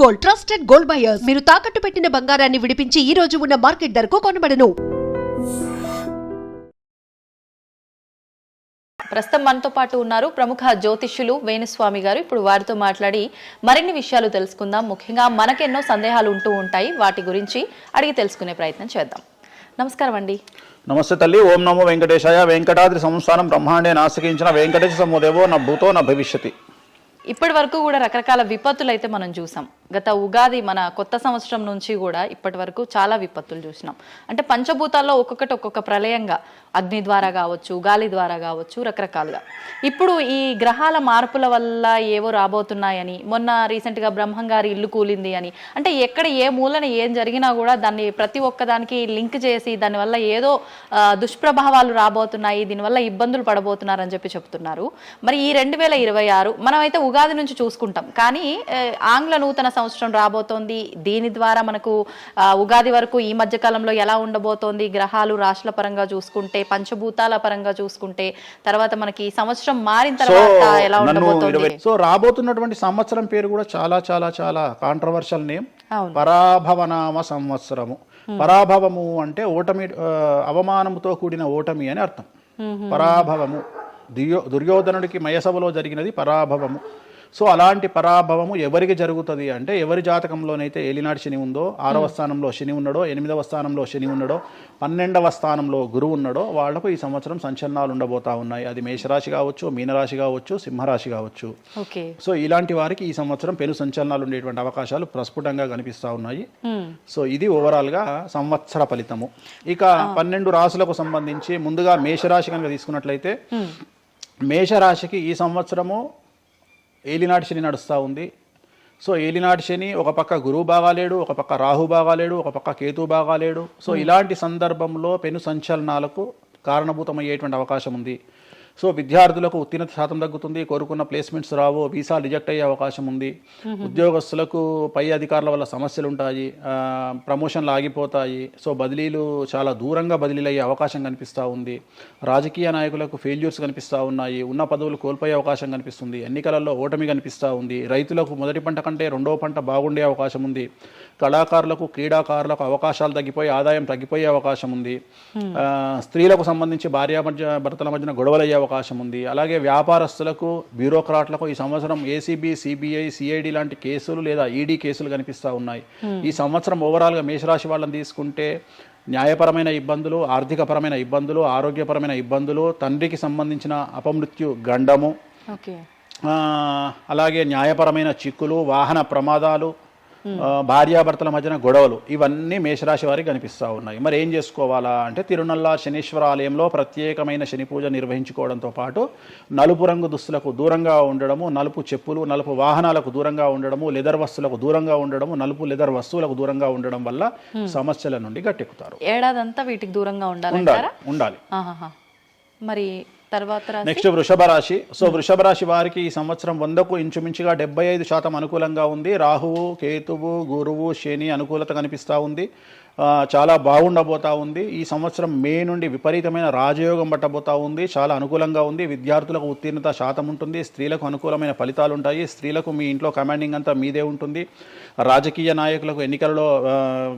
Gold, trusted gold buyers. మీరు తాకట్టు పెట్టిన బంగారాన్ని విడిపించి ఈ రోజు ఉన్న మార్కెట్ ధరకు కొనబడను. ప్రస్తుతం మనతో పాటు ఉన్నారు ప్రముఖ జ్యోతిష్యులు వేణుస్వామి గారు. ఇప్పుడు వారితో మాట్లాడి మరిన్ని విషయాలు తెలుసుకుందాం. ముఖ్యంగా మనకెన్నో సందేహాలు ఉంటూ ఉంటాయి, వాటి గురించి అడిగి తెలుసుకునే ప్రయత్నం చేద్దాం. నమస్కారం అండి. నమస్తే తల్లి. ఓం నమో వెంకటేశాయ. వెంకటాద్రి సంస్థానం బ్రహ్మాండే నాసికించిన వెంకటేశ సమోదేవో నా భూతో నా భవిష్యతి. ఇప్పటి వరకు కూడా రకరకాల విపత్తులు అయితే మనం చూసాం. గత ఉగాది మన కొత్త సంవత్సరం నుంచి కూడా ఇప్పటి వరకు చాలా విపత్తులు చూసినాం. అంటే పంచభూతాల్లో ఒక్కొక్కటి ఒక్కొక్క ప్రళయంగా, అగ్ని ద్వారా కావచ్చు, గాలి ద్వారా కావచ్చు, రకరకాలుగా. ఇప్పుడు ఈ గ్రహాల మార్పుల వల్ల ఏవో రాబోతున్నాయని, మొన్న రీసెంట్గా బ్రహ్మంగారి ఇల్లు కూలింది అని, అంటే ఎక్కడ ఏ మూలన ఏం జరిగినా కూడా దాన్ని ప్రతి ఒక్కదానికి లింక్ చేసి దానివల్ల ఏదో దుష్ప్రభావాలు రాబోతున్నాయి, దీనివల్ల ఇబ్బందులు పడబోతున్నారని చెప్తున్నారు. మరి ఈ 2026 మనమైతే ఉగాది నుంచి చూసుకుంటాం, కానీ ఆంగ్ల నూతన సంవత్సరం రాబోతోంది. దీని ద్వారా మనకు ఉగాది వరకు ఈ మధ్య కాలంలో ఎలా ఉండబోతోంది, గ్రహాలు రాశుల పరంగా చూసుకుంటే, పంచభూతాల పరంగా చూసుకుంటే, తర్వాత మనకి సంవత్సరం మారిన తర్వాత ఎలా ఉండబోతోంది. సో రాబోతున్నటువంటి సంవత్సరం పేరు కూడా చాలా చాలా చాలా కాంట్రవర్షియల్ నేమ్, పరాభవనామ సంవత్సరము. పరాభవము అంటే ఓటమి, అవమానముతో కూడిన ఓటమి అని అర్థం. పరాభవము దుర్యోధనుడికి మయసభలో జరిగినది పరాభవము. సో అలాంటి పరాభవము ఎవరికి జరుగుతుంది అంటే, ఎవరి జాతకంలోనైతే ఏలినాటి శని ఉందో, 6వ స్థానంలో శని ఉన్నాడో, 8వ స్థానంలో శని ఉన్నాడో, 12వ స్థానంలో గురువు ఉన్నాడో, వాళ్లకు ఈ సంవత్సరం సంచలనాలు ఉండబోతా ఉన్నాయి. అది మేషరాశి కావచ్చు, మీనరాశి కావచ్చు, సింహరాశి కావచ్చు. సో ఇలాంటి వారికి ఈ సంవత్సరం పెను సంచలనాలు ఉండేటువంటి అవకాశాలు ప్రస్ఫుటంగా కనిపిస్తూ ఉన్నాయి. సో ఇది ఓవరాల్గా సంవత్సర ఫలితము. ఇక 12 రాశులకు సంబంధించి ముందుగా మేషరాశి కనుక తీసుకున్నట్లయితే, మేషరాశికి ఈ సంవత్సరము ఏలినాటి శని నడుస్తూ ఉంది. సో ఏలినాటి శని ఒక పక్క గురువు బాగాలేడు, ఒక పక్క రాహు బాగాలేడు, ఒక పక్క కేతు బాగాలేడు. సో ఇలాంటి సందర్భంలో పెను సంచలనాలకు కారణభూతమయ్యేటువంటి అవకాశం ఉంది. సో విద్యార్థులకు ఉత్తీర్ణత శాతం తగ్గుతుంది, కోరుకున్న ప్లేస్మెంట్స్ రావు, వీసా రిజెక్ట్ అయ్యే అవకాశం ఉంది. ఉద్యోగస్తులకు పై అధికారుల వల్ల సమస్యలు ఉంటాయి, ప్రమోషన్లు ఆగిపోతాయి. సో బదిలీలు చాలా దూరంగా బదిలీలు అయ్యే అవకాశం కనిపిస్తూ ఉంది. రాజకీయ నాయకులకు ఫెయిల్యూర్స్ కనిపిస్తూ ఉన్నాయి, ఉన్న పదవులు కోల్పోయే అవకాశం కనిపిస్తుంది, ఎన్నికలలో ఓటమి కనిపిస్తూ ఉంది. రైతులకు మొదటి పంట కంటే రెండవ పంట బాగుండే అవకాశం ఉంది. కళాకారులకు, క్రీడాకారులకు అవకాశాలు తగ్గిపోయి ఆదాయం తగ్గిపోయే అవకాశం ఉంది. స్త్రీలకు సంబంధించి భర్తల మధ్యన గొడవలయ్యే అవకాశం ఉంది. అలాగే వ్యాపారస్తులకు, బ్యూరోక్రాట్లకు ఈ సంవత్సరం ఏసీబీ, సిబిఐ, సిఐడి లాంటి కేసులు లేదా ఈడీ కేసులు కనిపిస్తూ ఉన్నాయి. ఈ సంవత్సరం ఓవరాల్గా మేషరాశి వాళ్ళని తీసుకుంటే న్యాయపరమైన ఇబ్బందులు, ఆర్థికపరమైన ఇబ్బందులు, ఆరోగ్యపరమైన ఇబ్బందులు, తండ్రికి సంబంధించిన అపమృత్యు గండము, అలాగే న్యాయపరమైన చిక్కులు, వాహన ప్రమాదాలు, భార్యాభర్తల మధ్యన గొడవలు, ఇవన్నీ మేషరాశి వారికి కనిపిస్తూ ఉన్నాయి. మరి ఏం చేసుకోవాలా అంటే, తిరునల్లా శనీశ్వర ఆలయంలో ప్రత్యేకమైన శని పూజ నిర్వహించుకోవడంతో పాటు నలుపు రంగు దుస్తులకు దూరంగా ఉండడము, నలుపు చెప్పులు, నలుపు వాహనాలకు దూరంగా ఉండడము, లెదర్ వస్తువులకు దూరంగా ఉండడము, నలుపు లెదర్ వస్తువులకు దూరంగా ఉండడం వల్ల సమస్యల నుండి గట్టెక్కుతారు. ఏడాదంతా వీటికి దూరంగా ఉండాలి. మరి నెక్స్ట్ వృషభ రాశి. సో వృషభ రాశి వారికి ఈ సంవత్సరం 100కు ఇంచుమించుగా 75% అనుకూలంగా ఉంది. రాహువు, కేతువు, గురువు, శని అనుకూలత కనిపిస్తూ ఉంది. చాలా బాగుండబోతా ఉంది. ఈ సంవత్సరం మే నుండి విపరీతమైన రాజయోగం పట్టబోతా ఉంది. చాలా అనుకూలంగా ఉంది. విద్యార్థులకు ఉత్తీర్ణత శాతం ఉంటుంది. స్త్రీలకు అనుకూలమైన ఫలితాలు ఉంటాయి. స్త్రీలకు మీ ఇంట్లో కమాండింగ్ అంతా మీదే ఉంటుంది. రాజకీయ నాయకులకు ఎన్నికలలో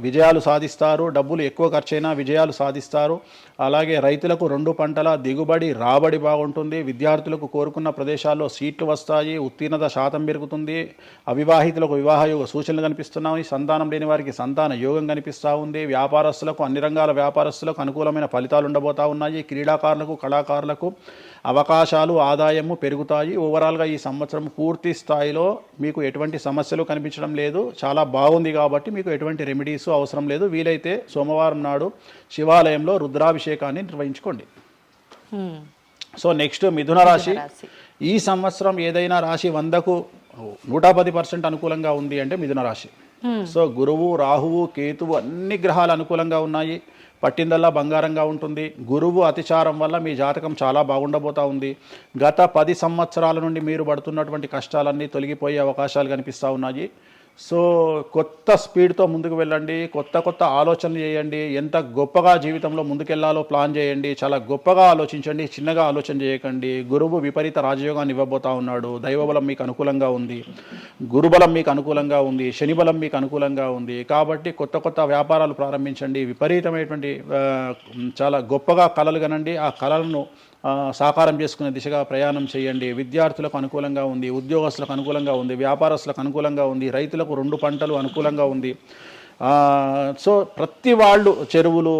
విజయాలు సాధిస్తారు. డబ్బులు ఎక్కువ ఖర్చైనా విజయాలు సాధిస్తారు. అలాగే రైతులకు 2 పంటల దిగుబడి, రాబడి బాగుంటుంది. విద్యార్థులకు కోరుకున్న ప్రదేశాల్లో సీట్లు వస్తాయి. ఉత్తీర్ణత శాతం పెరుగుతుంది. అవివాహితులకు వివాహ యోగ సూచనలు కనిపిస్తున్నాయి. సంతానం లేని వారికి సంతాన యోగం కనిపిస్తూ ఉంది. వ్యాపారస్తులకు, అన్ని రంగాల వ్యాపారస్తులకు అనుకూలమైన ఫలితాలు ఉండబోతా ఉన్నాయి. క్రీడాకారులకు, కళాకారులకు అవకాశాలు, ఆదాయము పెరుగుతాయి. ఓవరాల్గా ఈ సంవత్సరం పూర్తి స్థాయిలో మీకు ఎటువంటి సమస్యలు కనిపించడం లేదు. చాలా బాగుంది కాబట్టి మీకు ఎటువంటి రెమెడీస్ అవసరం లేదు. వీలైతే సోమవారం నాడు శివాలయంలో రుద్రాభిషేకాన్ని నిర్వహించుకోండి. సో నెక్స్ట్ మిథున రాశి. ఈ సంవత్సరం ఏదైనా రాశి 100కు 110% అనుకూలంగా ఉంది అంటే మిథున రాశి. సో గురువు, రాహువు, కేతువు అన్ని గ్రహాలు అనుకూలంగా ఉన్నాయి. పట్టిందల్లా బంగారంగా ఉంటుంది. గురువు అతిచారం వల్ల మీ జాతకం చాలా బాగుండబోతా ఉంది. గత 10 సంవత్సరాల నుండి మీరు పడుతున్నటువంటి కష్టాలన్నీ తొలగిపోయే అవకాశాలు కనిపిస్తూ ఉన్నాయి. సో కొత్త స్పీడ్తో ముందుకు వెళ్ళండి, కొత్త ఆలోచనలు చేయండి, ఎంత గొప్పగా జీవితంలో ముందుకెళ్లాలో ప్లాన్ చేయండి, చాలా గొప్పగా ఆలోచించండి, చిన్నగా ఆలోచన చేయకండి. గురువు విపరీత రాజయోగాన్ని ఇవ్వబోతా ఉన్నాడు. దైవబలం మీకు అనుకూలంగా ఉంది, గురుబలం మీకు అనుకూలంగా ఉంది, శనిబలం మీకు అనుకూలంగా ఉంది. కాబట్టి కొత్త వ్యాపారాలు ప్రారంభించండి, విపరీతమైనటువంటి చాలా గొప్పగా కలలు కనండి, ఆ కళలను సాకారం చేసుకునే దిశగా ప్రయాణం చేయండి. విద్యార్థులకు అనుకూలంగా ఉంది, ఉద్యోగస్తులకు అనుకూలంగా ఉంది, వ్యాపారస్తులకు అనుకూలంగా ఉంది, రైతులకు 2 పంటలు అనుకూలంగా ఉంది. సో ప్రతి వాళ్ళు చెరువులు,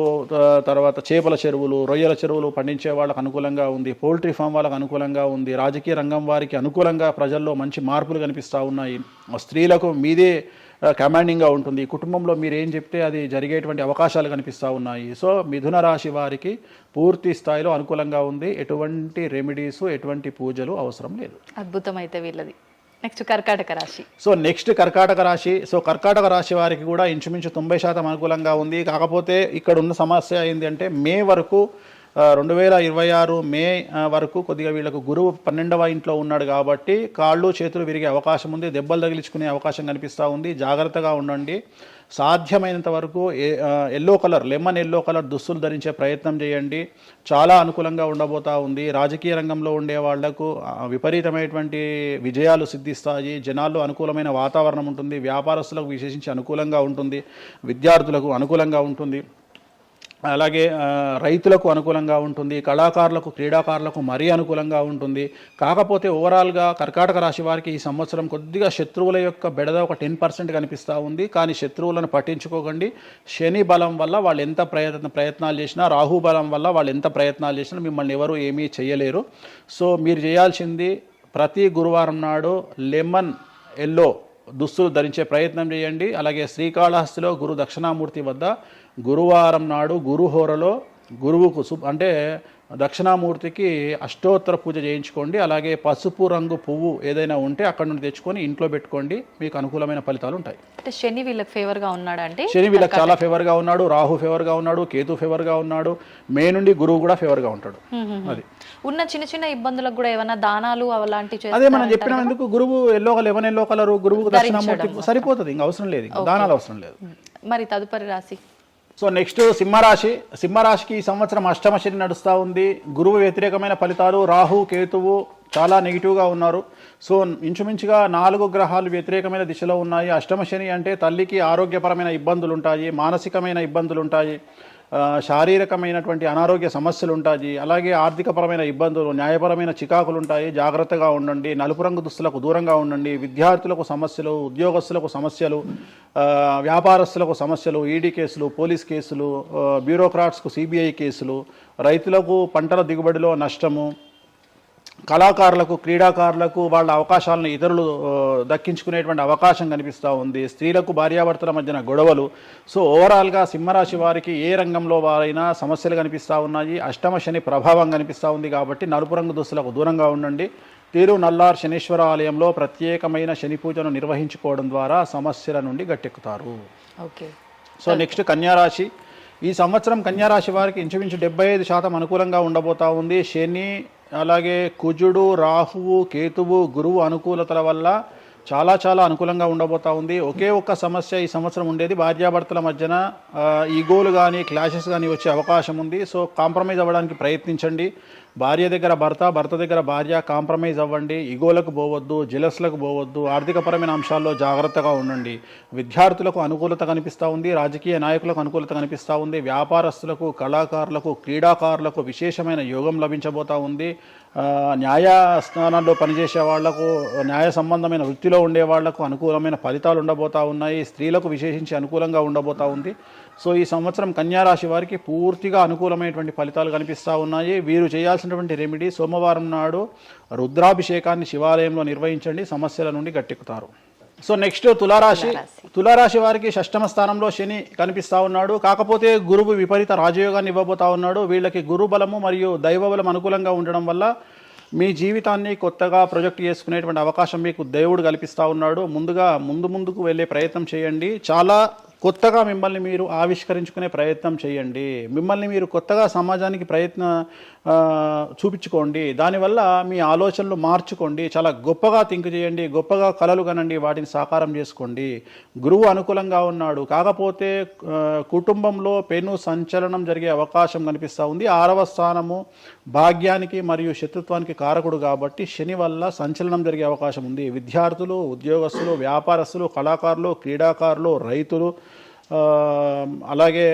తర్వాత చేపల చెరువులు, రొయ్యల చెరువులు పండించే వాళ్ళకు అనుకూలంగా ఉంది, పౌల్ట్రీ ఫామ్ వాళ్ళకు అనుకూలంగా ఉంది, రాజకీయ రంగం వారికి అనుకూలంగా ప్రజల్లో మంచి మార్పులు కనిపిస్తూ ఉన్నాయి. స్త్రీలకు మీదే కమాండింగ్గా ఉంటుంది, కుటుంబంలో మీరు ఏం చెప్తే అది జరిగేటువంటి అవకాశాలు కనిపిస్తూ ఉన్నాయి. సో మిథున రాశి వారికి పూర్తి స్థాయిలో అనుకూలంగా ఉంది. ఎటువంటి రెమెడీస్, ఎటువంటి పూజలు అవసరం లేదు. అద్భుతం అయితే వీళ్ళది. నెక్స్ట్ కర్కాటక రాశి. సో నెక్స్ట్ కర్కాటక రాశి. సో కర్కాటక రాశి వారికి కూడా ఇంచుమించు 90% అనుకూలంగా ఉంది. కాకపోతే ఇక్కడ ఉన్న సమస్య ఏంటి అంటే మే వరకు 2026 మే వరకు కొద్దిగా వీళ్ళకు గురువు 12వ ఇంట్లో ఉన్నాడు కాబట్టి కాళ్ళు చేతులు విరిగే అవకాశం ఉంది, దెబ్బలు తగిలించుకునే అవకాశం కనిపిస్తూ ఉంది. జాగ్రత్తగా ఉండండి. సాధ్యమైనంత వరకు లెమన్ ఎల్లో కలర్ దుస్తులు ధరించే ప్రయత్నం చేయండి. చాలా అనుకూలంగా ఉండబోతూ ఉంది. రాజకీయ రంగంలో ఉండే వాళ్లకు విపరీతమైనటువంటి విజయాలు సిద్ధిస్తాయి. జనాల్లో అనుకూలమైన వాతావరణం ఉంటుంది. వ్యాపారస్తులకు విశేషించి అనుకూలంగా ఉంటుంది. విద్యార్థులకు అనుకూలంగా ఉంటుంది. అలాగే రైతులకు అనుకూలంగా ఉంటుంది. కళాకారులకు, క్రీడాకారులకు మరీ అనుకూలంగా ఉంటుంది. కాకపోతే ఓవరాల్గా కర్కాటక రాశి వారికి ఈ సంవత్సరం కొద్దిగా శత్రువుల యొక్క బెడద ఒక 10% కనిపిస్తూ ఉంది. కానీ శత్రువులను పట్టించుకోకండి. శని బలం వల్ల వాళ్ళు ఎంత ప్రయత్నాలు చేసినా, రాహు బలం వల్ల వాళ్ళు ఎంత ప్రయత్నాలు చేసినా మిమ్మల్ని ఎవరు ఏమీ చేయలేరు. సో మీరు చేయాల్సింది ప్రతి గురువారం నాడు లెమన్ ఎల్లో దుస్తులు ధరించే ప్రయత్నం చేయండి. అలాగే శ్రీకాళహస్తిలో గురు దక్షిణామూర్తి వద్ద గురువారం నాడు గురుహోరలో గురువుకు అంటే దక్షిణామూర్తికి అష్టోత్తర పూజ చేయించుకోండి. అలాగే పసుపు రంగు పువ్వు ఏదైనా ఉంటే అక్కడ నుండి తెచ్చుకొని ఇంట్లో పెట్టుకోండి. మీకు అనుకూలమైన ఫలితాలు ఉంటాయి. అంటే శని వీళ్ళకి ఫేవర్గా ఉన్నాడు, అంటే శని వీళ్ళకి చాలా ఫేవర్గా ఉన్నాడు, రాహు ఫేవర్గా ఉన్నాడు, కేతు ఫేవర్గా ఉన్నాడు, మే నుండి గురువు కూడా ఫేవర్గా ఉంటాడు. అది ఉన్న చిన్న ఇబ్బందులకు కూడా ఏమైనా దానాలు అలాంటివి అదే మనం చెప్పిన ఎందుకు గురువు లెమన్ ఎల్లో కలర్ గురువుకు దక్షిణామూర్తి సరిపోతుంది, ఇంకా అవసరం లేదు, దానాలు అవసరం లేదు. మరి తదుపరి రాశి. సో నెక్స్ట్ సింహరాశి. సింహరాశికి ఈ సంవత్సరం అష్టమ శని నడుస్తూ ఉంది. గురువు వ్యతిరేకమైన ఫలితాలు, రాహు కేతువు చాలా నెగిటివ్గా ఉన్నారు. సో ఇంచుమించుగా 4 గ్రహాలు వ్యతిరేకమైన దిశలో ఉన్నాయి. అష్టమ శని అంటే తల్లికి ఆరోగ్యపరమైన ఇబ్బందులు ఉంటాయి, మానసికమైన ఇబ్బందులు ఉంటాయి, శారీరకమైనటువంటి అనారోగ్య సమస్యలు ఉంటాయి, అలాగే ఆర్థికపరమైన ఇబ్బందులు, న్యాయపరమైన చికాకులు ఉంటాయి. జాగ్రత్తగా ఉండండి. నలుపు రంగు దుస్తులకు దూరంగా ఉండండి. విద్యార్థులకు సమస్యలు, ఉద్యోగస్తులకు సమస్యలు, వ్యాపారస్తులకు సమస్యలు, ఈడీ కేసులు, పోలీస్ కేసులు, బ్యూరోక్రాట్స్కు సిబిఐ కేసులు, రైతులకు పంటల దిగుబడిలో నష్టము, కళాకారులకు, క్రీడాకారులకు వాళ్ళ అవకాశాలను ఇతరులు దక్కించుకునేటువంటి అవకాశం కనిపిస్తూ ఉంది. స్త్రీలకు భార్యాభర్తల మధ్యన గొడవలు. సో ఓవరాల్గా సింహరాశి వారికి ఏ రంగంలో వారైనా సమస్యలు కనిపిస్తూ ఉన్నాయి. అష్టమ శని ప్రభావం కనిపిస్తూ ఉంది కాబట్టి నలుపు రంగు దుస్తులకు దూరంగా ఉండండి. తిరునల్లార్ శనీశ్వర ఆలయంలో ప్రత్యేకమైన శని పూజను నిర్వహించుకోవడం ద్వారా సమస్యల నుండి గట్టెక్కుతారు. ఓకే. సో నెక్స్ట్ కన్యారాశి. ఈ సంవత్సరం కన్యారాశి వారికి ఇంచుమించు 75% అనుకూలంగా ఉండబోతా ఉంది. శని, అలాగే కుజుడు, రాహువు, కేతువు, గురువు అనుకూలతల వల్ల చాలా అనుకూలంగా ఉండబోతా ఉంది. ఒకే ఒక్క సమస్య ఈ సంవత్సరం ఉండేది, భార్యాభర్తల మధ్యన ఈగోలు కానీ క్లాషెస్ కానీ వచ్చే అవకాశం ఉంది. సో కాంప్రమైజ్ అవ్వడానికి ప్రయత్నించండి. భార్య దగ్గర భర్త, భర్త దగ్గర భార్య, కాంప్రమైజ్ అవ్వండి. ఈగోలకు పోవద్దు, జెలస్లకు పోవద్దు. ఆర్థికపరమైన అంశాల్లో జాగ్రత్తగా ఉండండి. విద్యార్థులకు అనుకూలత కనిపిస్తూ ఉంది. రాజకీయ నాయకులకు అనుకూలత కనిపిస్తూ ఉంది. వ్యాపారస్తులకు, కళాకారులకు, క్రీడాకారులకు విశేషమైన యోగం లభించబోతూ ఉంది. న్యాయస్థానాల్లో పనిచేసే వాళ్లకు, న్యాయ సంబంధమైన వృత్తిలో ఉండే వాళ్లకు అనుకూలమైన ఫలితాలు ఉండబోతూ ఉన్నాయి. స్త్రీలకు విశేషించి అనుకూలంగా ఉండబోతూ ఉంది. సో ఈ సంవత్సరం కన్యారాశి వారికి పూర్తిగా అనుకూలమైనటువంటి ఫలితాలు కనిపిస్తూ ఉన్నాయి. వీరు చేయాల్సినటువంటి రెమెడీ, సోమవారం నాడు రుద్రాభిషేకాన్ని శివాలయంలో నిర్వహించండి. సమస్యల నుండి గట్టెక్కుతారు. సో నెక్స్ట్ తులారాశి. తులారాశి వారికి 6వ స్థానంలో శని కనిపిస్తూ ఉన్నాడు. కాకపోతే గురువు విపరీత రాజయోగాన్ని ఇవ్వబోతా ఉన్నాడు. వీళ్ళకి గురు బలము మరియు దైవ బలం అనుకూలంగా ఉండడం వల్ల మీ జీవితాన్ని కొత్తగా ప్రొజెక్ట్ చేసుకునేటువంటి అవకాశం మీకు దేవుడు కల్పిస్తూ ఉన్నాడు. ముందుకు వెళ్ళే ప్రయత్నం చేయండి. చాలా కొత్తగా మిమ్మల్ని మీరు ఆవిష్కరించుకునే ప్రయత్నం చేయండి. మిమ్మల్ని మీరు కొత్తగా సమాజానికి చూపించుకోండి. దానివల్ల మీ ఆలోచనలు మార్చుకోండి. చాలా గొప్పగా థింక్ చేయండి, గొప్పగా కలలు కనండి, వాటిని సాకారం చేసుకోండి. గురువు అనుకూలంగా ఉన్నాడు, కాకపోతే కుటుంబంలో పెను సంచలనం జరిగే అవకాశం కనిపిస్తూ ఉంది. 6వ స్థానము భాగ్యానికి మరియు శత్రుత్వానికి కారకుడు కాబట్టి శని వల్ల సంచలనం జరిగే అవకాశం ఉంది. విద్యార్థులు, ఉద్యోగస్తులు, వ్యాపారస్తులు, కళాకారులు, క్రీడాకారులు, రైతులు, అలాగే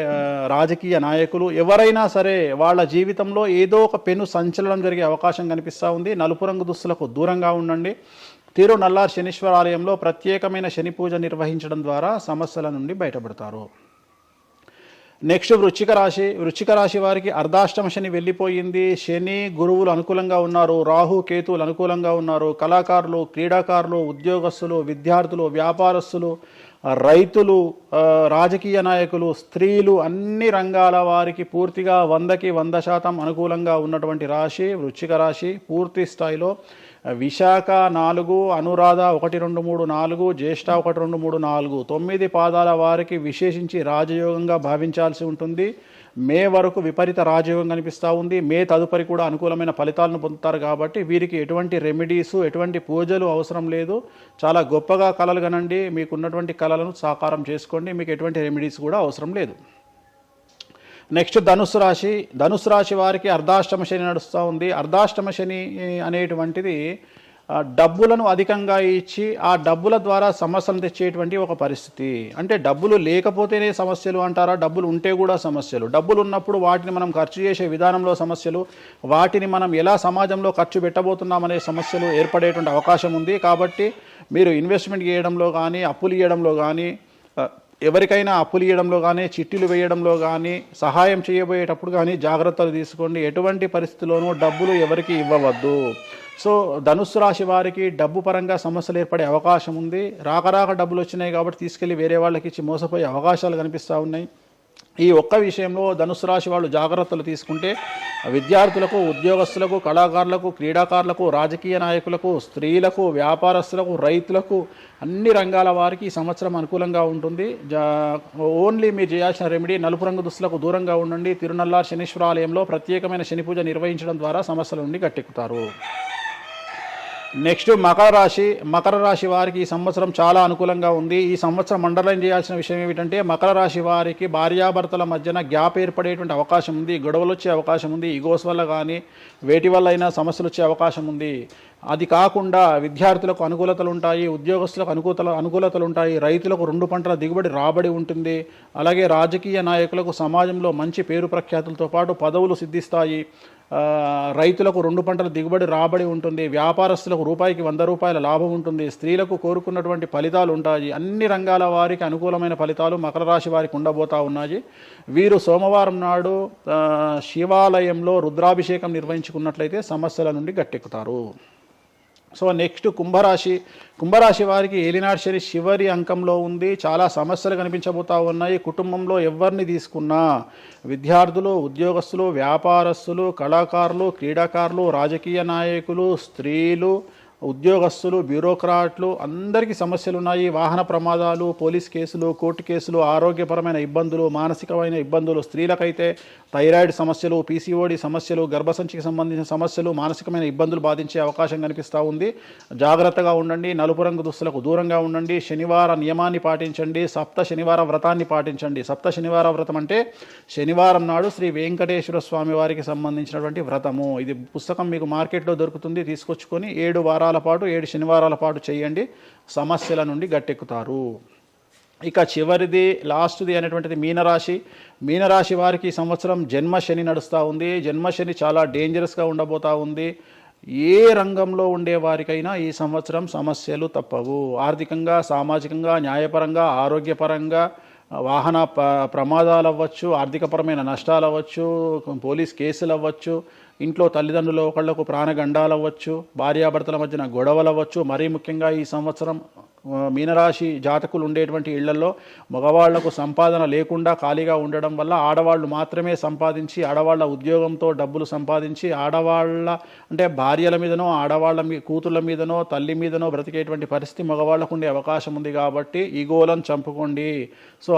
రాజకీయ నాయకులు ఎవరైనా సరే వాళ్ళ జీవితంలో ఏదో ఒక పెను సంచలనం జరిగే అవకాశం కనిపిస్తూ ఉంది. నలుపు రంగు దుస్తులకు దూరంగా ఉండండి. తిరునల్లార్ శనీశ్వర ఆలయంలో ప్రత్యేకమైన శని పూజ నిర్వహించడం ద్వారా సమస్యల నుండి బయటపడతారు. నెక్స్ట్ వృశ్చిక రాశి వారికి అర్ధాష్టమ శని వెళ్ళిపోయింది. శని గురువులు అనుకూలంగా ఉన్నారు, రాహు కేతువులు అనుకూలంగా ఉన్నారు. కళాకారులు, క్రీడాకారులు, ఉద్యోగస్తులు, విద్యార్థులు, వ్యాపారస్తులు, రైతులు, రాజకీయ నాయకులు, స్త్రీలు, అన్ని రంగాల వారికి పూర్తిగా 100కి 100% అనుకూలంగా ఉన్నటువంటి రాశి వృశ్చిక రాశి. పూర్తి స్థాయిలో విశాఖ 4, అనురాధ 1, 2, 3, 4, జ్యేష్ఠ 1, 2, 3, 4, 9 పాదాల వారికి విశేషించి రాజయోగంగా భావించాల్సి ఉంటుంది. మే వరకు విపరీత రాజయోగం కనిపిస్తూ ఉంది. మే తదుపరి కూడా అనుకూలమైన ఫలితాలను పొందుతారు కాబట్టి వీరికి ఎటువంటి రెమెడీసు, ఎటువంటి పూజలు అవసరం లేదు. చాలా గొప్పగా కళలు కనండి, మీకు ఉన్నటువంటి కళలను సాకారం చేసుకోండి, మీకు ఎటువంటి రెమెడీస్ కూడా అవసరం లేదు. నెక్స్ట్ ధనుసు రాశి వారికి అర్ధాష్టమ శని నడుస్తూ ఉంది. అర్ధాష్టమ శని అనేటువంటిది డబ్బులను అధికంగా ఇచ్చి ఆ డబ్బుల ద్వారా సమస్యలు తెచ్చేటువంటి ఒక పరిస్థితి. అంటే డబ్బులు లేకపోతేనే సమస్యలు అంటారా? డబ్బులు ఉంటే కూడా సమస్యలు. డబ్బులు ఉన్నప్పుడు వాటిని మనం ఖర్చు చేసే విధానంలో సమస్యలు, వాటిని మనం ఎలా సమాజంలో ఖర్చు పెట్టబోతున్నామనే సమస్యలు ఏర్పడేటువంటి అవకాశం ఉంది. కాబట్టి మీరు ఇన్వెస్ట్మెంట్ చేయడంలో కానీ, అప్పులు ఇవ్వడంలో కానీ, ఎవరికైనా అప్పులు ఇవ్వడంలో కానీ, చిట్టీలు వేయడంలో కానీ, సహాయం చేయబోయేటప్పుడు కానీ జాగ్రత్తలు తీసుకోండి. ఎటువంటి పరిస్థితుల్లోనూ డబ్బులు ఎవరికి ఇవ్వవద్దు. సో ధనుస్సు రాశి వారికి డబ్బు పరంగా సమస్యలు ఏర్పడే అవకాశం ఉంది. రాక డబ్బులు వచ్చినాయి కాబట్టి తీసుకెళ్ళి వేరే వాళ్ళకి ఇచ్చి మోసపోయే అవకాశాలు కనిపిస్తూ ఉన్నాయి. ఈ ఒక్క విషయంలో ధనుసు రాశి వాళ్ళు జాగ్రత్తలు తీసుకుంటే విద్యార్థులకు, ఉద్యోగస్తులకు, కళాకారులకు, క్రీడాకారులకు, రాజకీయ నాయకులకు, స్త్రీలకు, వ్యాపారస్తులకు, రైతులకు, అన్ని రంగాల వారికి ఈ సంవత్సరం అనుకూలంగా ఉంటుంది. ఓన్లీ మీరు చేయాల్సిన రెమెడీ నలుపు రంగు దుస్తులకు దూరంగా ఉండండి. తిరునల్లార్ శనీశ్వర ఆలయంలో ప్రత్యేకమైన శని పూజ నిర్వహించడం ద్వారా సమస్యల నుండి గట్టెక్కుతారు. నెక్స్ట్ మకర రాశి వారికి ఈ సంవత్సరం చాలా అనుకూలంగా ఉంది. ఈ సంవత్సరం అండర్లైన్ చేయాల్సిన విషయం ఏమిటంటే మకర రాశి వారికి భార్యాభర్తల మధ్యన గ్యాప్ ఏర్పడేటువంటి అవకాశం ఉంది. గొడవలు వచ్చే అవకాశం ఉంది. ఈగోస్ వల్ల కానీ వేటి వల్ల అయినా సమస్యలు వచ్చే అవకాశం ఉంది. అది కాకుండా విద్యార్థులకు అనుకూలతలు ఉంటాయి, ఉద్యోగస్తులకు అనుకూలతలు ఉంటాయి, రైతులకు 2 పంటల దిగుబడి రాబడి ఉంటుంది. అలాగే రాజకీయ నాయకులకు సమాజంలో మంచి పేరు ప్రఖ్యాతులతో పాటు పదవులు సిద్ధిస్తాయి. రైతులకు 2 పంటల దిగుబడి రాబడి ఉంటుంది. వ్యాపారస్తులకు రూపాయికి 100 రూపాయల లాభం ఉంటుంది. స్త్రీలకు కోరుకున్నటువంటి ఫలితాలు ఉంటాయి. అన్ని రంగాల వారికి అనుకూలమైన ఫలితాలు మకర రాశి వారికి ఉండబోతా ఉన్నాయి. వీరు సోమవారం నాడు శివాలయంలో రుద్రాభిషేకం నిర్వహించుకున్నట్లయితే సమస్యల నుండి గట్టెక్కుతారు. సో నెక్స్ట్ కుంభరాశి వారికి ఏలినాటి శని చివరి అంకంలో ఉంది. చాలా సమస్యలు కనిపించబోతా ఉన్నాయి. కుటుంబంలో ఎవరిని తీసుకున్నా విద్యార్థులు, ఉద్యోగస్తులు, వ్యాపారస్తులు, కళాకారులు, క్రీడాకారులు, రాజకీయ నాయకులు, స్త్రీలు, ఉద్యోగస్తులు, బ్యూరోక్రాట్లు అందరికీ సమస్యలు ఉన్నాయి. వాహన ప్రమాదాలు, పోలీస్ కేసులు, కోర్టు కేసులు, ఆరోగ్యపరమైన ఇబ్బందులు, మానసికమైన ఇబ్బందులు, స్త్రీలకైతే థైరాయిడ్ సమస్యలు, పీసీఓడి సమస్యలు, గర్భసంచికి సంబంధించిన సమస్యలు, మానసికమైన ఇబ్బందులు బాధించే అవకాశం కనిపిస్తూ ఉంది. జాగ్రత్తగా ఉండండి. నలుపు రంగు దుస్తులకు దూరంగా ఉండండి. శనివార నియమాన్ని పాటించండి. సప్త శనివార వ్రతాన్ని పాటించండి. సప్త శనివార వ్రతం అంటే శనివారం నాడు శ్రీ వెంకటేశ్వర స్వామి వారికి సంబంధించినటువంటి వ్రతము. ఇది పుస్తకం మీకు మార్కెట్లో దొరుకుతుంది, తీసుకొచ్చుకొని 7 వారాల పాటు 7 శనివారాల పాటు చేయండి. సమస్యల నుండి గట్టెక్కుతారు. ఇక చివరిది లాస్ట్ది అనేటువంటిది మీనరాశి వారికి ఈ సంవత్సరం జన్మశని నడుస్తూ ఉంది. జన్మశని చాలా డేంజరస్గా ఉండబోతూ ఉంది. ఏ రంగంలో ఉండే వారికైనా ఈ సంవత్సరం సమస్యలు తప్పవు. ఆర్థికంగా, సామాజికంగా, న్యాయపరంగా, ఆరోగ్యపరంగా, వాహన ప్రమాదాలు అవ్వచ్చు, ఆర్థికపరమైన నష్టాలు అవ్వచ్చు, పోలీస్ కేసులు అవ్వచ్చు, ఇంట్లో తల్లిదండ్రులు ఒకళ్లకు ప్రాణగండాలు అవ్వచ్చు, భార్యాభర్తల మధ్యన గొడవలు అవ్వచ్చు. మరీ ముఖ్యంగా ఈ సంవత్సరం మీనరాశి జాతకులు ఉండేటువంటి ఇళ్లలో మగవాళ్లకు సంపాదన లేకుండా ఖాళీగా ఉండడం వల్ల ఆడవాళ్ళు మాత్రమే సంపాదించి ఆడవాళ్ళ ఉద్యోగంతో డబ్బులు సంపాదించి ఆడవాళ్ళ అంటే భార్యల మీదనో ఆడవాళ్ళ కూతుళ్ళ మీదనో తల్లి మీదనో బ్రతికేటువంటి పరిస్థితి మగవాళ్ళకు ఉండే అవకాశం ఉంది. కాబట్టి ఈగోలను చంపుకోండి. సో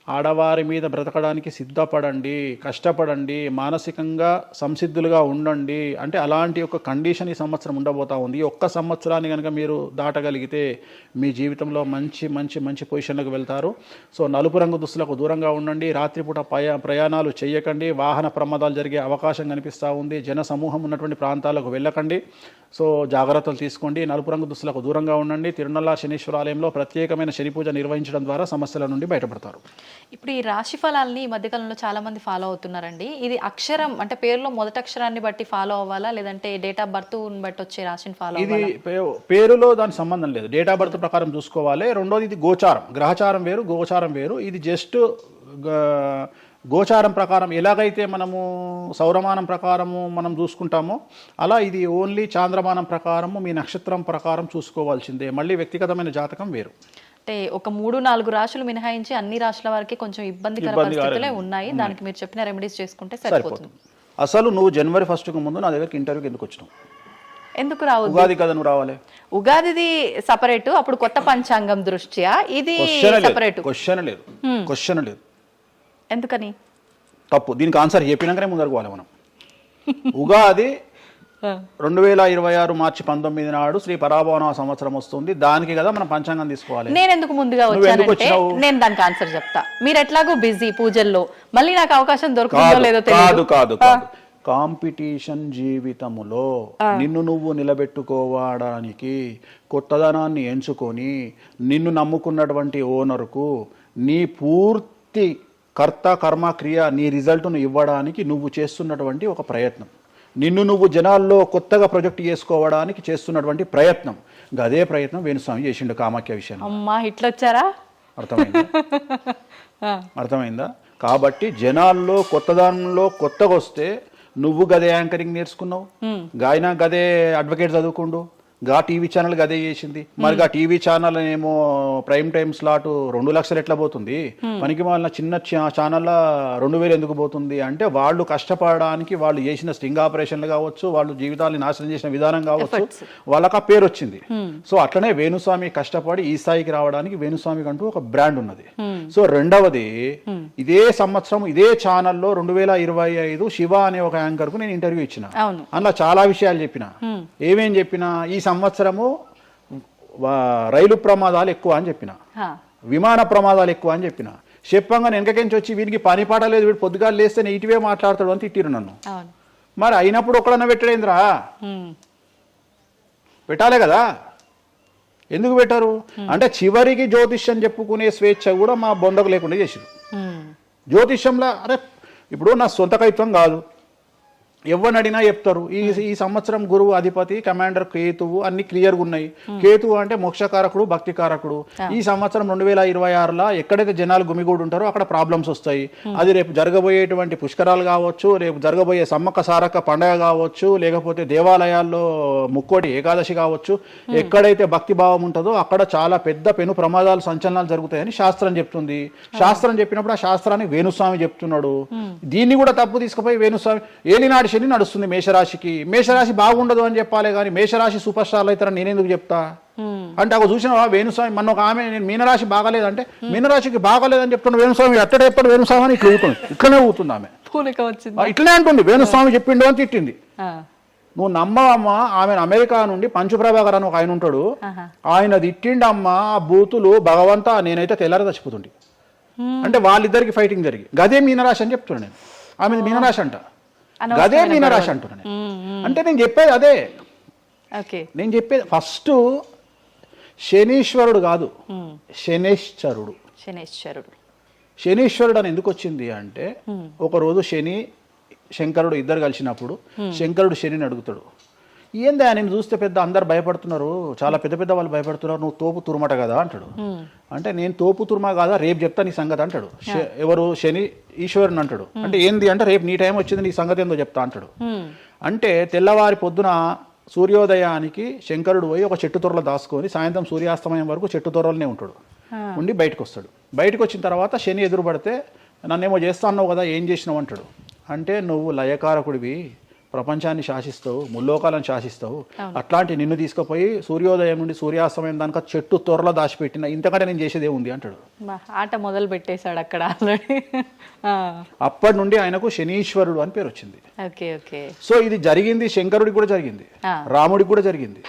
ఆడవారి మీద బ్రతకడానికి సిద్ధపడండి, కష్టపడండి, మానసికంగా సంసిద్ధులుగా ఉండండి. అంటే అలాంటి ఒక కండిషన్ ఈ సంవత్సరం ఉండబోతా ఉంది. ఈ ఒక్క సంవత్సరాన్ని కనుక మీరు దాటగలిగితే మీ జీవితంలో మంచి మంచి మంచి పొజిషన్లకు వెళ్తారు. సో నలుపు రంగు దుస్తులకు దూరంగా ఉండండి. రాత్రిపూట ప్రయాణాలు చేయకండి. వాహన ప్రమాదాలు జరిగే అవకాశం కనిపిస్తూ ఉంది. జన సమూహం ఉన్నటువంటి ప్రాంతాలకు వెళ్ళకండి. సో జాగ్రత్తలు తీసుకోండి. నలుపు రంగు దుస్తులకు దూరంగా ఉండండి. తిరునల్లా శనీశ్వర ఆలయంలో ప్రత్యేకమైన శని పూజ నిర్వహించడం ద్వారా సమస్యల నుండి బయటపడతారు. ఇప్పుడు ఈ రాశి ఫలాల్ని ఈ మధ్యకాలంలో చాలా మంది ఫాలో అవుతున్నారండి. ఇది అక్షరం అంటే పేరులో మొదటి అక్షరాన్ని బట్టి ఫాలో అవ్వాలా, లేదంటే డేట్ ఆఫ్ బర్త్ బట్టి వచ్చే రాశిని ఫాలో ఇది అవ్వాలా? పేరులో దానికి సంబంధం లేదు. డేట్ ఆఫ్ బర్త్ ప్రకారం చూసుకోవాలి. రెండోది ఇది గోచారం, గ్రహచారం వేరు, గోచారం వేరు. ఇది జస్ట్ గోచారం ప్రకారం ఎలాగైతే మనము సౌరమానం ప్రకారము మనం చూసుకుంటామో అలా ఇది ఓన్లీ చాంద్రమానం ప్రకారము మీ నక్షత్రం ప్రకారం చూసుకోవాల్సిందే. మళ్ళీ వ్యక్తిగతమైన జాతకం వేరు. అంటే ఒక 3-4 రాశులు మినహాయించి అన్ని రాశుల వరకు కొంచెం ఇబ్బందికర పరిస్థితులే ఉన్నాయి. దానికి మీరు చెప్పిన రెమెడీస్ చేసుకుంటే సరిపోతుంది. అసలు నువ్వు జనవరి 1కు ముందు నా దగ్గరికి ఇంటర్వ్యూకి ఎందుకు వచ్చినావు? ఎందుకు రావు? ఉగాది కదా నువ్వు రావాలి. ఉగాదిది సపరేట్, అప్పుడు కొత్త పంచాంగం దృష్ట్యా ఇది సపరేట్. క్వశ్చన్ లేదు. ఎందుకని? తప్పు. దీనికి ఆన్సర్ చెప్పినాకనే ముందరకు పోవాలి మనం. ఉగాది 2026 మార్చి 19 నాడు శ్రీ పరాభవన సంవత్సరం వస్తుంది. దానికి కదా మనం పంచాంగం తీసుకోవాలి. నేను ఎందుకు ముందుగా వచ్చానంటే నేను దానికి ఆన్సర్ చెప్తా. మీరు ఎట్లాగో బిజీ పూజల్లో, మళ్ళీ నాకు అవకాశం దొరుకుతుందో లేదో తెలియదు. కాదు కాంపిటీషన్ జీవితములో నిన్ను నువ్వు నిలబెట్టుకోవడానికి కొత్తదనాన్ని ఎంచుకొని నిన్ను నమ్ముకున్నటువంటి ఓనర్కు నీ పూర్తి కర్త కర్మ క్రియ నీ రిజల్ట్ను ఇవ్వడానికి నువ్వు చేస్తున్నటువంటి ఒక ప్రయత్నం, నిన్ను నువ్వు జనాల్లో కొత్తగా ప్రొజెక్ట్ చేసుకోవడానికి చేస్తున్నటువంటి ప్రయత్నం. అదే ప్రయత్నం వేణుస్వామి చేసిండు కామాఖ్య విషయం. అమ్మా ఇట్లా వచ్చారా? అర్థమైందా? కాబట్టి జనాల్లో కొత్తదానంలో కొత్తగా వస్తే నువ్వు గదే యాంకరింగ్ నేర్చుకున్నావు, గాయన గదే అడ్వకేట్ చదువుకుండు, గా టీవీ ఛానల్ గదే చేసింది. మరి గా టీవీ ఛానల్ ఏమో ప్రైమ్ టైమ్ స్లాట్ 2 లక్షలు ఎట్లా పోతుంది? పనికి వాళ్ళ చిన్న ఛానల్ 2000 ఎందుకు పోతుంది అంటే వాళ్ళు కష్టపడడానికి వాళ్ళు చేసిన స్టింగ్ ఆపరేషన్లు కావచ్చు, వాళ్ళు జీవితాన్ని నాశనం చేసిన విధానం కావచ్చు, వాళ్ళకి ఆ పేరు వచ్చింది. సో అట్లనే వేణుస్వామి కష్టపడి ఈ స్థాయికి రావడానికి వేణుస్వామికి అంటూ ఒక బ్రాండ్ ఉన్నది. సో రెండవది, ఇదే సంవత్సరం ఇదే ఛానల్లో 2025 శివ అనే ఒక యాంకర్ కు నేను ఇంటర్వ్యూ ఇచ్చిన. అందులో చాలా విషయాలు చెప్పిన. ఏమేం చెప్పినా, ఈ సంవత్సరము రైలు ప్రమాదాలు ఎక్కువ అని చెప్పిన, విమాన ప్రమాదాలు ఎక్కువ అని చెప్పిన. చెప్పంగా వెనకకించి వచ్చి వీరికి పని పాట లేదు, వీడు పొద్దుగా లేస్తే నెగిటివే మాట్లాడతాడు అని తిట్టిరు నన్ను. మరి అయినప్పుడు ఒక్కడన్నా పెట్టడేంద్రా? పెట్టాలే కదా. ఎందుకు పెట్టారు అంటే చివరికి జ్యోతిష్యం చెప్పుకునే స్వేచ్ఛ కూడా మా బొందకు లేకుండా చేసిరు. జ్యోతిష్యంలో అరే ఇప్పుడు నా సొంత కవిత్వం కాదు, ఎవరిని అడిగినా చెప్తారు. ఈ సంవత్సరం గురువు అధిపతి కమాండర్ కేతువు అన్ని క్లియర్గా ఉన్నాయి. కేతువు అంటే మోక్షకారకుడు, భక్తికారకుడు. ఈ సంవత్సరం 2026లో ఎక్కడైతే జనాలు గుమిగూడు ఉంటారో అక్కడ ప్రాబ్లమ్స్ వస్తాయి. అది రేపు జరగబోయేటువంటి పుష్కరాలు కావచ్చు, రేపు జరగబోయే సమ్మక్క సారక్క పండగ కావచ్చు, లేకపోతే దేవాలయాల్లో ముక్కోటి ఏకాదశి కావచ్చు, ఎక్కడైతే భక్తి భావం ఉంటుందో అక్కడ చాలా పెద్ద పెను ప్రమాదాలు సంచలనాలు జరుగుతాయని శాస్త్రం చెప్తుంది. శాస్త్రం చెప్పినప్పుడు ఆ శాస్త్రాన్ని వేణుస్వామి చెప్తున్నాడు. దీన్ని కూడా తప్పు తీసుకుపోయి వేణుస్వామి ఏలినాడు శని నడుస్తుంది మేషరాశికి, మేషరాశి బాగుండదు అని చెప్పాలి కానీ మేషరాశి సూపర్ స్టార్లు అవుతారని నేనెందుకు చెప్తా అంటే, అక్కడ చూసినా వేణుస్వామి మన ఒక ఆమె నేను మీనరాశి బాగలేదంటే మీనరాశికి బాగలేదని చెప్తున్నా వేణుస్వామి ఎక్కడ చెప్పాడు వేణుస్వామి అని ఇట్లా ఊతుంది, ఇట్లనే ఊతుంది ఆమె, ఇట్లనే అంటుంది వేణుస్వామి చెప్పిండు అని తిట్టింది. నువ్వు నమ్మవమ్మా, ఆమె అమెరికా నుండి పంచుప్రభాకర్ అని ఒక ఆయన ఉంటాడు, ఆయన తిట్టిండమ్మా ఆ బూతులు భగవంతా నేనైతే తెల్లారి చచ్చిపోతుండే. అంటే వాళ్ళిద్దరికి ఫైటింగ్ జరిగి గదే మీనరాశి అని చెప్తున్నాను నేను. ఆమె మీనరాశి అంట, గదే మీనరాశి అంటున్నాను. అంటే నేను చెప్పేది అదే. నేను చెప్పేది ఫస్ట్ శనీశ్వరుడు కాదు, శనేశ్వరుడు. శనీశ్వరుడు అని ఎందుకు వచ్చింది అంటే, ఒకరోజు శని శంకరుడు ఇద్దరు కలిసినప్పుడు శంకరుడు శనిని అడుగుతాడు, ఏందా నేను చూస్తే పెద్ద అందరు భయపడుతున్నారు, చాలా పెద్ద పెద్ద వాళ్ళు భయపడుతున్నారు, నువ్వు తోపు తురుమట కదా అంటాడు. అంటే నేను తోపు తురుమా కాదా, రేపు చెప్తా నీ సంగతి అంటాడు. ఎవరు? శని ఈశ్వరుని అంటాడు. అంటే ఏంది అంటే రేపు నీ టైం వచ్చింది నీ సంగతి ఏందో చెప్తా అంటాడు. అంటే తెల్లవారి పొద్దున సూర్యోదయానికి శంకరుడు పోయి ఒక చెట్టు తొర్రలో దాచుకొని సాయంత్రం సూర్యాస్తమయం వరకు చెట్టు తొర్రలోనే ఉంటాడు. ఉండి బయటకు వస్తాడు. బయటకు వచ్చిన తర్వాత శని ఎదురుపడితే నన్నేమో చేస్తా అన్నావు కదా, ఏం చేసినావు అంటాడు. అంటే నువ్వు లయకారకుడివి, ప్రపంచాన్ని శాసిస్తావు, ముల్లోకాలను శాసిస్తావు, అట్లాంటి నిన్ను తీసుకుపోయి సూర్యోదయం నుండి సూర్యాస్తమయం దానిక చెట్టు తొర్రలో దాచిపెట్టిన, ఇంతకంటే నేను చేసేదే ఉంది అంటాడు. ఆట మొదలు పెట్టేశాడు అక్కడ ఆల్రెడీ. అప్పటి నుండి ఆయనకు శనీశ్వరుడు అని పేరు వచ్చింది. Okay okay. సో ఇది జరిగింది శంకరుడికి కూడా జరిగింది, రాముడికి కూడా జరిగింది.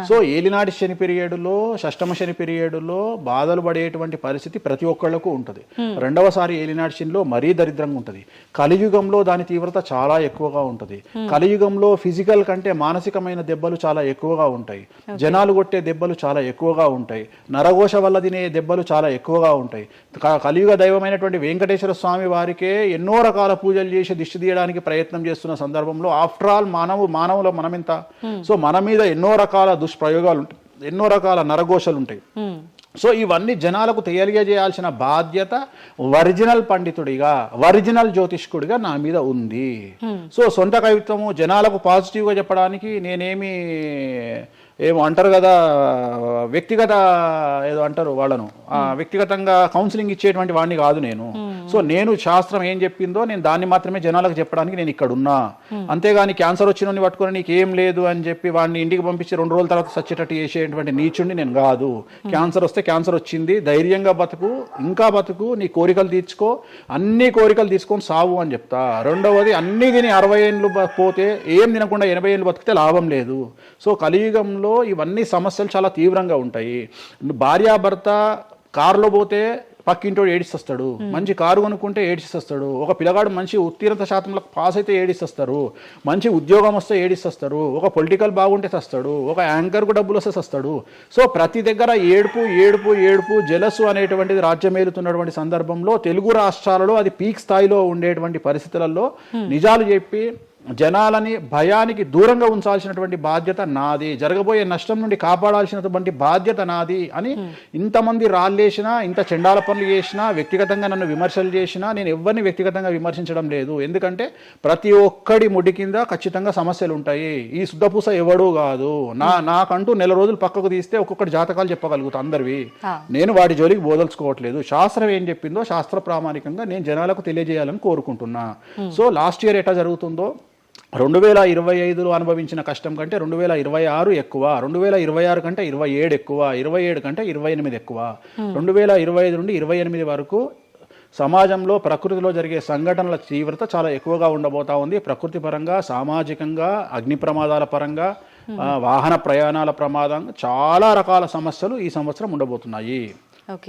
సో ఏలినాటి శని పీరియడ్లో, షష్టమ శని పీరియడ్లో బాధలు పడేటువంటి పరిస్థితి ప్రతి ఒక్కళ్లకు ఉంటుంది. రెండవసారి ఏలినాటి శనిలో మరీ దరిద్రంగా ఉంటుంది. కలియుగంలో దాని తీవ్రత చాలా ఎక్కువగా ఉంటుంది. కలియుగంలో ఫిజికల్ కంటే మానసికమైన దెబ్బలు చాలా ఎక్కువగా ఉంటాయి. జనాలు కొట్టే దెబ్బలు చాలా ఎక్కువగా ఉంటాయి. నరఘోష వల్ల తినే దెబ్బలు చాలా ఎక్కువగా ఉంటాయి. కలియుగ దైవమైనటువంటి వెంకటేశ్వర స్వామి వారికే ఎన్నో రకాల పూజలు చేసి దిష్టి తీయడానికి ప్రయత్నం చేస్తున్న సందర్భంలో ఆఫ్టర్ ఆల్ మానవుల మనమింత. సో మన మీద ఎన్నో రకాల దుష్ప్రయోగాలు ఉంటాయి, ఎన్నో రకాల నరఘోషలు ఉంటాయి. సో ఇవన్నీ జనాలకు తెలియజేయాల్సిన బాధ్యత ఒరిజినల్ పండితుడిగా, ఒరిజినల్ జ్యోతిష్కుడిగా నా మీద ఉంది. సో సొంత కవిత్వము జనాలకు పాజిటివ్గా చెప్పడానికి నేనేమి ఏమో అంటారు కదా, వ్యక్తిగత ఏదో అంటారు వాళ్ళను, వ్యక్తిగతంగా కౌన్సిలింగ్ ఇచ్చేటువంటి వాడిని కాదు నేను. సో నేను శాస్త్రం ఏం చెప్పిందో నేను దాన్ని మాత్రమే జనాలకు చెప్పడానికి నేను ఇక్కడ ఉన్నా. అంతేగాని క్యాన్సర్ వచ్చిన పట్టుకొని నీకు ఏం లేదు అని చెప్పి వాడిని ఇంటికి పంపించి 2 రోజుల తర్వాత సచ్చేటట్టు చేసేటువంటి నీచుడిని నేను కాదు. క్యాన్సర్ వస్తే క్యాన్సర్ వచ్చింది, ధైర్యంగా బతుకు, ఇంకా బతుకు, నీ కోరికలు తీర్చుకో, అన్ని కోరికలు తీసుకొని సావు అని చెప్తా. రెండవది, అన్ని తిని 60 ఏళ్ళు పోతే ఏం తినకుండా 80 ఏళ్ళు బతికితే లాభం లేదు. సో కలియుగంలో ఇవన్నీ సమస్యలు చాలా తీవ్రంగా ఉంటాయి. భార్యాభర్త కారులో పోతే పక్కింటోడు ఏడిస్తాడు, మంచి కారు కొనుక్కుంటే ఏడిస్తాడు, ఒక పిల్లగాడు మంచి ఉత్తీర్ణత శాతంలో పాస్ అయితే ఏడిస్తారు, మంచి ఉద్యోగం వస్తే ఏడిస్తారు, ఒక పొలిటికల్ బాగుంటే చస్తాడు, ఒక యాంకర్కు డబ్బులు వస్తే చస్తాడు. సో ప్రతి దగ్గర ఏడుపు ఏడుపు ఏడుపు, జలసు అనేటువంటిది రాజ్యమేలుతున్నటువంటి సందర్భంలో తెలుగు రాష్ట్రాలలో అది పీక్ స్థాయిలో ఉండేటువంటి పరిస్థితులలో నిజాలు చెప్పి జనాలని భయానికి దూరంగా ఉంచాల్సినటువంటి బాధ్యత నాది, జరగబోయే నష్టం నుండి కాపాడాల్సినటువంటి బాధ్యత నాది అని ఇంతమంది రాళ్ళేసినా, ఇంత చెండాల పనులు చేసినా, వ్యక్తిగతంగా నన్ను విమర్శలు చేసినా నేను ఎవరిని వ్యక్తిగతంగా విమర్శించడం లేదు. ఎందుకంటే ప్రతి ఒక్కడి ముడి కింద ఖచ్చితంగా సమస్యలు ఉంటాయి. ఈ శుద్ధపూస ఎవడూ కాదు. నాకంటూ నెల రోజులు పక్కకు తీస్తే ఒక్కొక్కటి జాతకాలు చెప్పగలుగుతా అందరివి. నేను వాటి జోలికి బోదలుచుకోవట్లేదు. శాస్త్రం ఏం చెప్పిందో శాస్త్ర ప్రామాణికంగా నేను జనాలకు తెలియజేయాలని కోరుకుంటున్నా. సో లాస్ట్ ఇయర్ ఎట్లా జరుగుతుందో 2025లో అనుభవించిన కష్టం కంటే 2026 ఎక్కువ, 2026 కంటే 27 ఎక్కువ, 27 కంటే 28 ఎక్కువ. 2025 నుండి 28 వరకు సమాజంలో ప్రకృతిలో జరిగే సంఘటనల తీవ్రత చాలా ఎక్కువగా ఉండబోతా ఉంది. ప్రకృతి పరంగా, సామాజికంగా, అగ్ని ప్రమాదాల పరంగా, వాహన ప్రయాణాల ప్రమాదంగా చాలా రకాల సమస్యలు ఈ సంవత్సరం ఉండబోతున్నాయి. ఓకే.